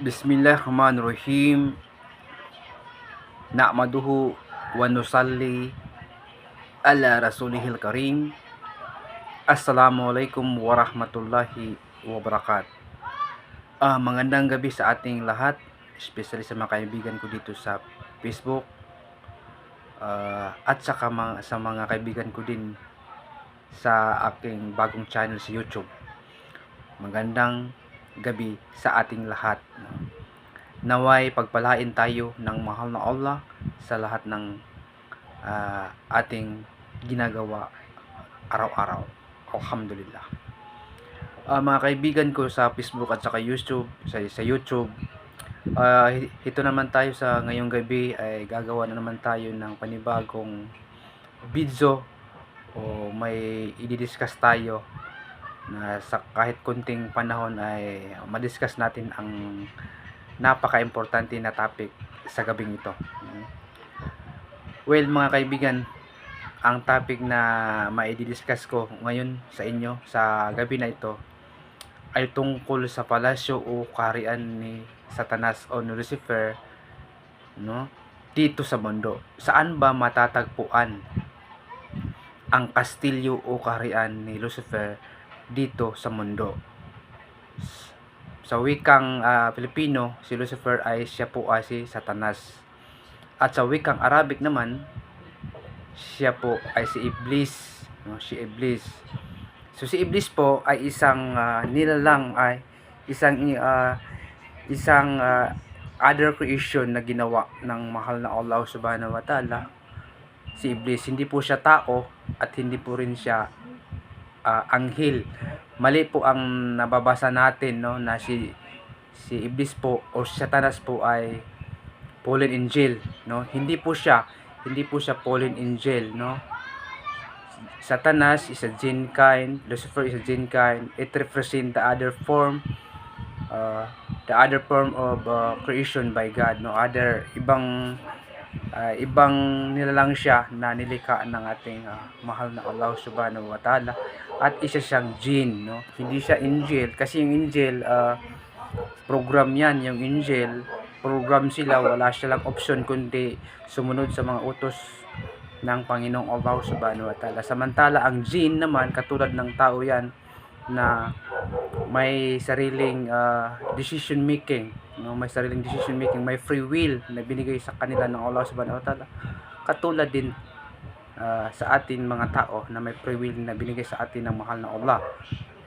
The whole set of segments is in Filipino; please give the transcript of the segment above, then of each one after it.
Bismillahirrahmanirrahim. Na'maduhu wa nusalli ala rasulihil karim. Assalamualaikum warahmatullahi wabarakatuh. Magandang gabi sa ating lahat, especially sa mga kaibigan ko dito sa Facebook, at sa mga kaibigan ko din sa aking bagong channel sa YouTube. Magandang gabi sa ating lahat. Naway pagpalain tayo ng mahal na Allah sa lahat ng ating ginagawa araw-araw. Alhamdulillah. Mga kaibigan ko sa Facebook at saka YouTube, sa YouTube, ito naman tayo sa ngayong gabi ay gagawa na naman tayo ng panibagong video o may i-discuss tayo na sa kahit kunting panahon ay madiscuss natin ang napaka-importante na topic sa gabing ito. Well, mga kaibigan, ang topic na mai-discuss ko ngayon sa inyo sa gabi na ito ay tungkol sa palasyo o kaharian ni Satanas o ni Lucifer, no, dito sa mundo. Saan ba matatagpuan ang kastilyo o kaharian ni Lucifer dito sa mundo? Sa wikang Pilipino, si Lucifer ay siya po ay si Satanas. At sa wikang Arabic naman, siya po ay si Iblis, no? Si Iblis. So si Iblis po ay isang nilalang, ay isang other creation na ginawa ng mahal na Allah subhanahu wa ta'ala. Si Iblis, hindi po siya tao at hindi po rin siya anghel. Mali po ang nababasa natin, no, na si Iblis po o si Satanas po ay fallen angel, no. Hindi po siya fallen angel, no. Satanas is a jinn kind, Lucifer is a jinn kind. It represents the other form of creation by God, no. Ibang nilalang siya na nilikha ng ating mahal na Allah subhanahu wa ta'ala, at isa siyang jinn, no. Hindi siya angel, kasi yung angel program yan. Yung angel program sila, wala silang option kundi sumunod sa mga utos ng Panginoong Allah subhanahu wa ta'ala. Samantala ang jinn naman, katulad ng tao yan, na may sariling decision making, no? May sariling decision making, may free will na binigay sa kanila ng Allah subhanahu wa ta'ala. Katulad din sa atin mga tao na may free will na binigay sa atin ng mahal na Allah.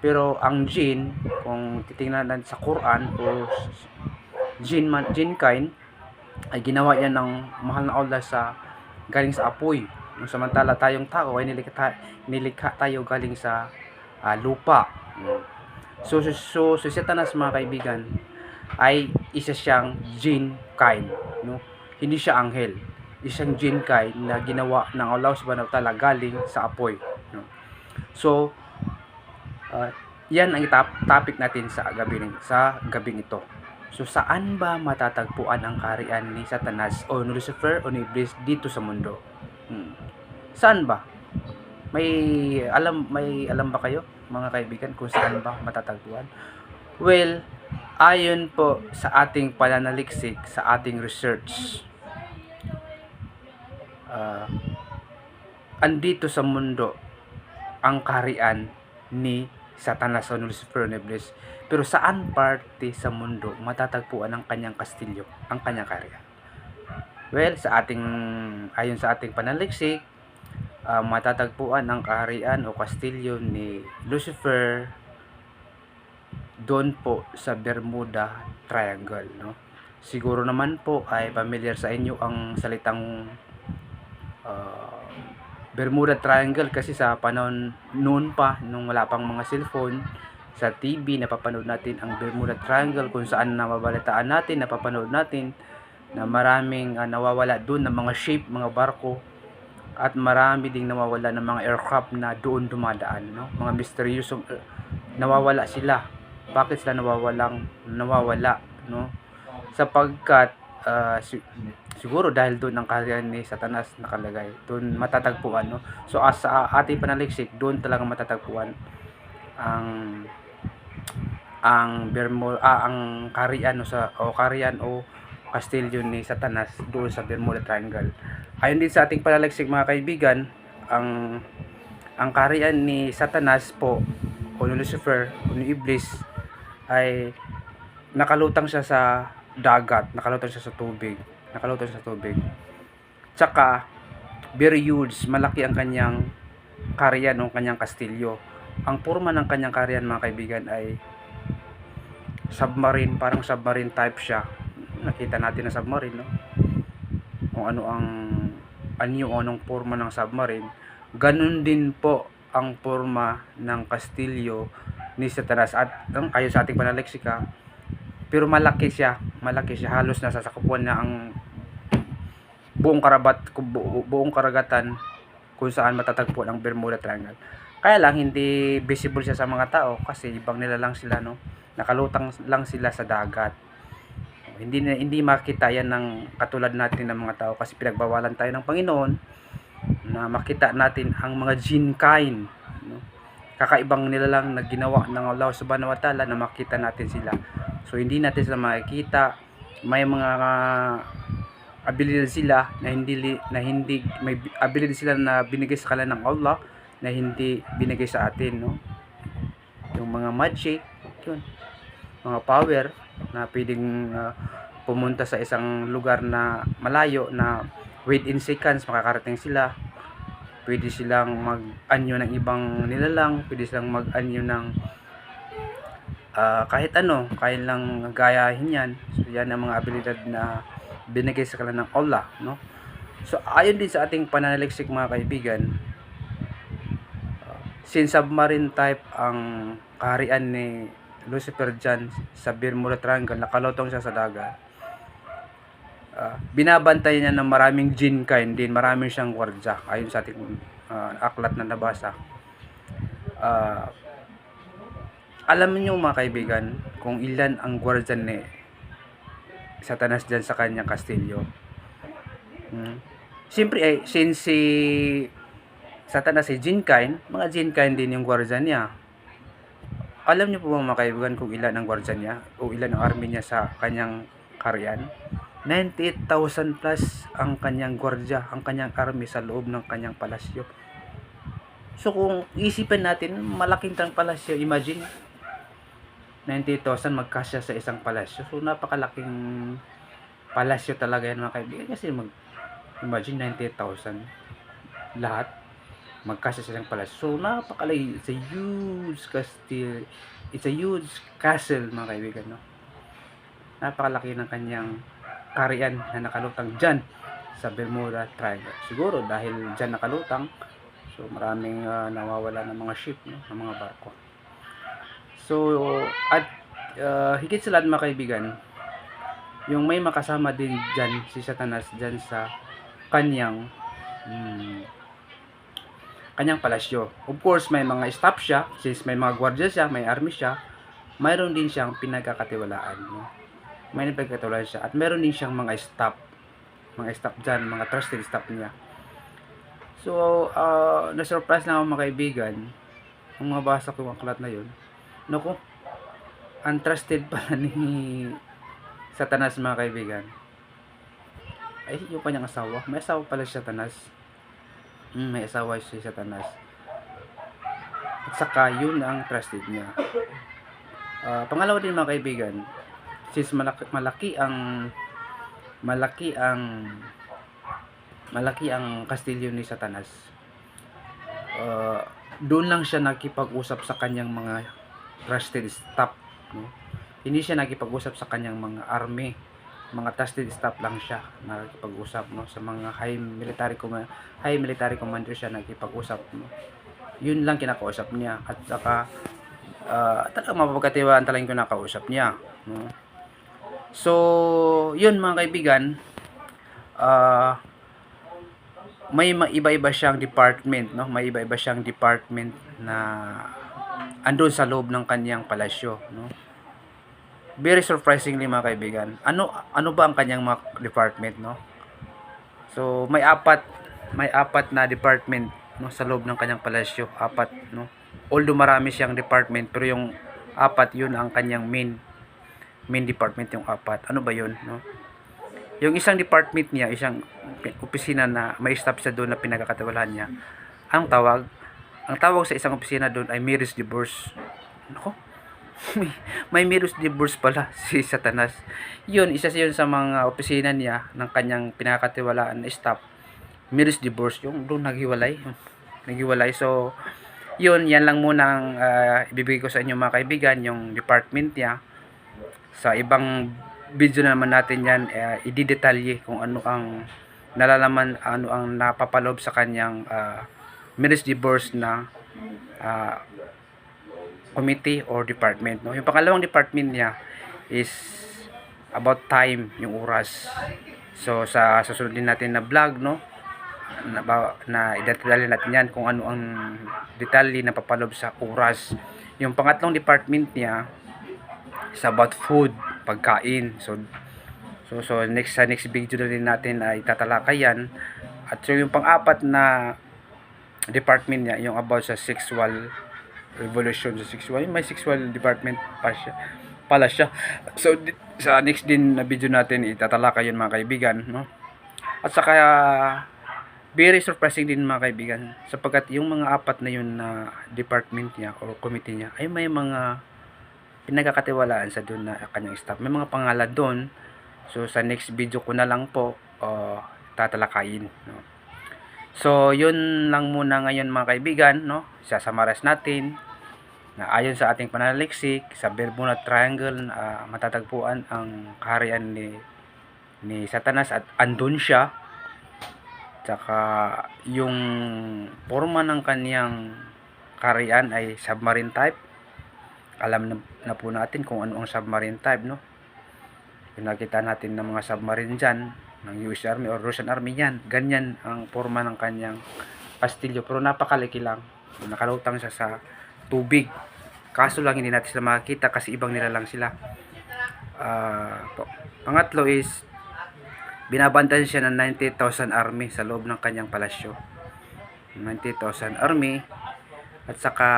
Pero ang jinn, kung titingnan natin sa Quran, o jinn kind, ay ginawa yan ng mahal na Allah galing sa apoy. Samantala tayong tao ay nilikha tayo galing sa lupa. So si Satanas, mga kaibigan, ay isa siyang jinn kind, no? Hindi siya anghel. Isang jinn kind na ginawa ng Allah subhanahu wa ta'ala galing sa apoy, no? So yan ang topic natin sa gabing ito. So saan ba matatagpuan ang kaharian ni Satanas o ni Lucifer o ni Iblis dito sa mundo? Saan ba? May alam ba kayo, mga kaibigan, kung saan ba matatagpuan? Well, ayon po sa ating pananaliksik, sa ating research, andito sa mundo ang kaharian ni Satanas o Lucifer o Iblis. Pero saan parte sa mundo matatagpuan ang kanyang kastilyo, ang kanyang kaharian? Well, ayon sa ating pananaliksik, matatagpuan ang kaharian o kastilyo ni Lucifer doon po sa Bermuda Triangle, no? Siguro naman po ay familiar sa inyo ang salitang Bermuda Triangle, kasi sa panahon noon pa, nung wala pang mga cellphone, sa TV napapanood natin ang Bermuda Triangle, kung saan napapanood natin na maraming nawawala doon ng mga ship, mga barko, at marami ding nawawala ng mga aircraft na doon dumadaan, no? Mga misteryosong nawawala sila. Bakit sila nawawala, no? Sapagkat siguro dahil doon ang kaharian ni Satanas nakalagay, doon matatagpuan, no? So sa ating panaliksik, doon talaga matatagpuan ang ang kaharian o kastilyo ni Satanas doon sa Bermuda Triangle. Ayon din sa ating panaliksik mga kaibigan, ang kaharian ni Satanas po o ni Lucifer o ni Iblis ay nakalutang siya sa dagat, nakalutang siya sa tubig. Tsaka very huge, malaki ang kanyang kaharian o kanyang kastilyo. Ang forma ng kanyang kaharian mga kaibigan ay submarine, parang submarine type siya. Nakita natin na submarine, no? Kung anong forma ng submarine, ganun din po ang forma ng kastilyo ni Satanas. At ayon sa ating panaliksika, pero malaki siya, halos nasasakupan na ang buong karagatan kung saan matatagpuan ang Bermuda Triangle. Kaya lang hindi visible siya sa mga tao kasi ibang nila lang sila, no? Nakalutang lang sila sa dagat. Hindi makita yan ng katulad natin ng mga tao kasi pinagbawalan tayo ng Panginoon na makita natin ang mga jinn kind, no? Kakaibang nila lang na ginawa ng Allah Subhanahu wa Ta'ala na makita natin sila. So hindi natin sila makikita. May mga abilidad sila na hindi may abilidad sila na binigay sa kanila ng Allah na hindi binigay sa atin, no? Yung mga magic, yun, mga power na pwedeng pumunta sa isang lugar na malayo na within seconds makakarating sila. Pwede silang mag-anyo ng ibang nilalang, pwede silang mag-anyo ng kahit lang gayahin yan. So yan ang mga abilidad na binigay sa kanila ng Allah, no? So ayon din sa ating pananaliksik mga kaibigan, since submarine type ang kaharian ni Lucifer dyan sa Bermuda Triangle, nakalutong siya sa dagat. Binabantay niya ng maraming jinn kind din, maraming siyang gwardya ayon sa ating aklat na nabasa. Alam niyo mga kaibigan kung ilan ang gwardya ni Satanas dyan sa kanyang kastilyo. Siyempre since si Satanas ay jinn kind, mga jinn kind din yung gwardya niya. Alam niyo po mga kaibigan kung ilan ang gwardya niya o ilan ang army niya sa kanyang kaharian? 98,000 plus ang kanyang gwardya, ang kanyang army sa loob ng kanyang palasyo. So kung isipin natin, malaking palasyo, imagine 98,000 magkasya sa isang palasyo. So napakalaking palasyo talaga yan mga kaibigan, kasi imagine 98,000 lahat magkasya sa isang palasyo. So napakalaki, it's a huge castle, mga kaibigan, no? Napakalaki ng kanyang kaharian na nakalutang dyan sa Bermuda Triangle. Siguro dahil dyan nakalutang, so maraming nawawala ng mga ship, no? Ng mga barko. So at higit sa lahat mga kaibigan, yung may makasama din dyan si Satanas dyan sa kanyang palasyo. Of course may mga staff siya, since may mga gwardiya siya, may army siya, mayroon din siyang pinagkakatiwalaan, no? May pinagkakatiwalaan siya, at mayroon din siyang mga staff dyan, mga trusted staff niya. So na-surprise na ako mga kaibigan nung mabasa ko ang aklat na yun. Naku, untrusted pala ni Satanas mga kaibigan. Ay, yung kanyang asawa, may asawa pala si Satanas. May asawa si Satanas. At saka yun ang trusted niya. Pangalawa din mga kaibigan, since malaki ang kastilyo ni Satanas, doon lang siya nakipag-usap sa kanyang mga trusted staff, no? Hindi siya nakipag-usap sa kanyang mga army, mga trusted staff lang siya nakipag-usap, no? Sa mga high military commander siya nakipag-usap, no? Yun lang kinakausap niya, at saka talagang mapapagkatiwaan talagang kinakausap niya, no? So yun mga kaibigan, may iba-iba siyang department, no? May iba-iba siyang department na andun sa loob ng kanyang palasyo, no? Very surprisingly mga kaibigan, ano ba ang kanyang mga department, no? So may apat na department, no, sa loob ng kanyang palasyo, apat, no? Although marami siyang department, pero yung apat, yun ang kanyang main department, yung apat. Ano ba yun, no? Yung isang department niya, isang opisina na may staff siya doon na pinagkakatiwalaan niya. Ang tawag, ang tawag sa isang opisina doon ay Miris Divorce. Nako, may Miris Divorce pala si Satanas. Yun, isa siya yun sa mga opisina niya ng kanyang pinakatiwalaan na staff. Miris Divorce, yung doon naghiwalay. So, yun, yan lang muna ang ibibigay ko sa inyo mga kaibigan, yung department niya. Sa ibang video na naman natin yan, ididetalye kung ano ang nalalaman, ano ang napapalob sa kanyang Miris Divorce na committee or department, no? Yung pangalawang department niya is about time, yung oras. So sa susunod din natin na vlog, no, na i-detalye natin yan kung ano ang detalye na papalob sa oras. Yung pangatlong department niya is about food, pagkain. So sa next video na rin natin ay tatalakay yan. At so yung pang-apat na department niya, yung about sa sexual revolution, sa sexual, may sexual department pala siya. So sa next din na video natin itatalakay yun mga kaibigan, no? At saka very surprising din mga kaibigan, sapagkat yung mga apat na yun na department niya o committee niya ay may mga pinagkakatiwalaan sa doon na kanyang staff. May mga pangalan doon. So sa next video ko na lang po tatalakayin, no? So yun lang muna ngayon mga kaibigan, no? Sasamaras natin na ayon sa ating pananaliksik sa Bermuda Triangle, matatagpuan ang kaharian ni Satanas at andun siya. Tsaka yung forma ng kaniyang kaharian ay submarine type. Alam na po natin kung ano ang submarine type, no? Yung nakita natin ng mga submarine dyan ng US Army or Russian Army, yan, ganyan ang forma ng kanyang kastilyo, pero napakalaki lang. Nakalutang siya sa tubig, kaso lang hindi natin sila makikita kasi ibang nila lang sila. Pangatlo is binabantayan siya ng 90,000 army sa loob ng kanyang palasyo. 90,000 army. At saka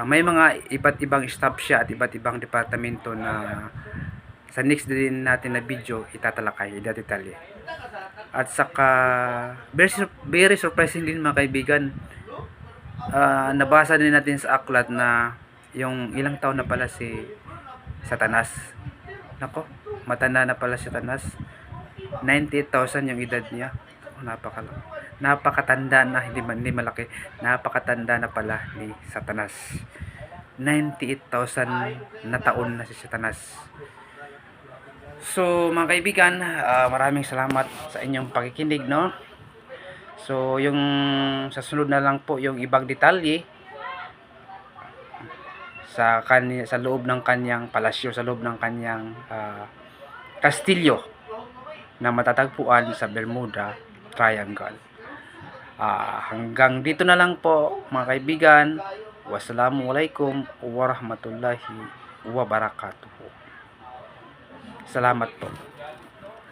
may mga iba't ibang staff siya at iba't ibang departamento na sa next din natin na video itatalakay, idadetalye. At saka very surprising din mga kaibigan, nabasa din natin sa aklat na yung ilang taon na pala si Satanas. Nako, matanda na pala si Satanas. 98,000 yung edad niya. Napakatanda na, hindi malaki. Napakatanda na pala ni Satanas. 98,000 na taon na si Satanas. So mga kaibigan, maraming salamat sa inyong pakikinig, no? So yung sa sunod na lang po yung ibang detalye sa loob ng kanyang palasyo, sa loob ng kanyang kastilyo na matatagpuan sa Bermuda Triangle. Hanggang dito na lang po mga kaibigan. Wassalamualaikum warahmatullahi wabarakatuh. Salamat po.